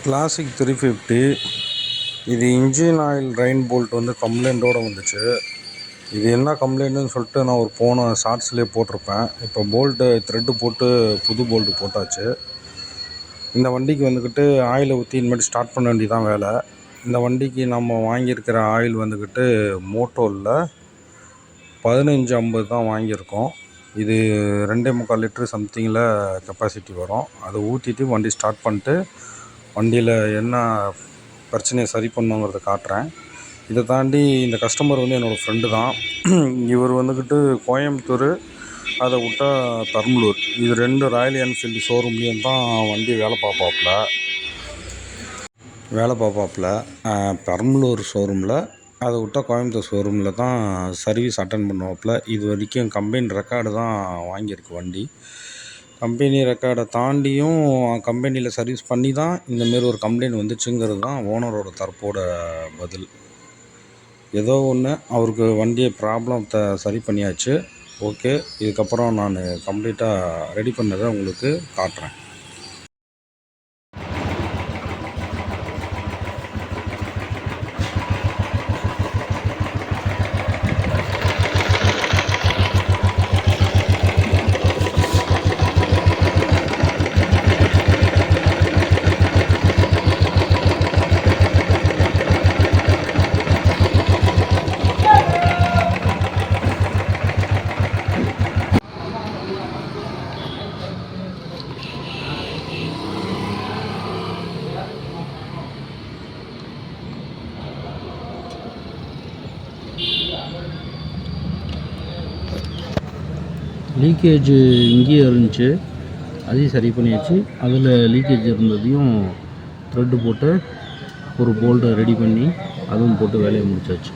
Classic 350 இது engine oil drain bolt வந்து கம்ப்ளைண்ட்டோடு வந்துச்சு. இது என்ன கம்ப்ளைண்ட்டுன்னு சொல்லிட்டு நான் ஒரு போன ஷார்ட்ஸ்லேயே போட்டிருப்பேன். இப்போ போல்ட்டு த்ரெட்டு போட்டு புது போல்ட்டு போட்டாச்சு. இந்த வண்டிக்கு வந்துக்கிட்டு ஆயிலை ஊற்றி இனிமேட்டு ஸ்டார்ட் பண்ண வேண்டியதான் வேலை. இந்த வண்டிக்கு நம்ம வாங்கியிருக்கிற ஆயில் வந்துக்கிட்டு மோட்டோவில் 1550 தான் வாங்கியிருக்கோம். இது 2.25 லிட்ரு சம்திங்கில் கெப்பாசிட்டி வரும். அதை ஊற்றிட்டு வண்டி ஸ்டார்ட் பண்ணிட்டு வண்டியில் என்ன பிரச்சனையை சரி பண்ணுங்கிறத காட்டுறேன். இதை தாண்டி இந்த கஸ்டமர் வந்து என்னோடய ஃப்ரெண்டு தான். இவர் வந்துக்கிட்டு கோயம்புத்தூர், அதை விட்டால் பெரம்பலூர், இது 2 ராயல் என்ஃபீல்டு ஷோரூம்லேயும் தான் வண்டி வேலை பார்ப்பாப்புல. பெரம்பலூர் ஷோரூமில், அதை விட்டால் கோயம்புத்தூர் ஷோரூமில் தான் சர்வீஸ் அட்டன் பண்ணுவாப்புல. இது வரைக்கும் கம்பெனி ரெக்கார்டு தான் வாங்கியிருக்கு வண்டி. கம்பெனி ரெக்கார்டை தாண்டியும் கம்பெனியில் சர்வீஸ் பண்ணி தான் இந்தமாரி ஒரு கம்ப்ளைண்ட் வந்துச்சுங்கிறது தான் ஓனரோட தரப்போட பதில். ஏதோ ஒன்று அவருக்கு வண்டியை ப்ராப்ளத்தை சரி பண்ணியாச்சு. ஓகே, இதுக்கப்புறம் நான் கம்ப்ளீட்டாக ரெடி பண்ணதை உங்களுக்கு காட்டுறேன். லீக்கேஜ் இங்கேயே இருந்துச்சு, அதையும் சரி பண்ணியாச்சு. அதில் லீக்கேஜ் இருந்ததையும் த்ரெட்டு போட்டு ஒரு போல்ட்டை ரெடி பண்ணி அதுவும் போட்டு வேலையை முடிச்சாச்சு.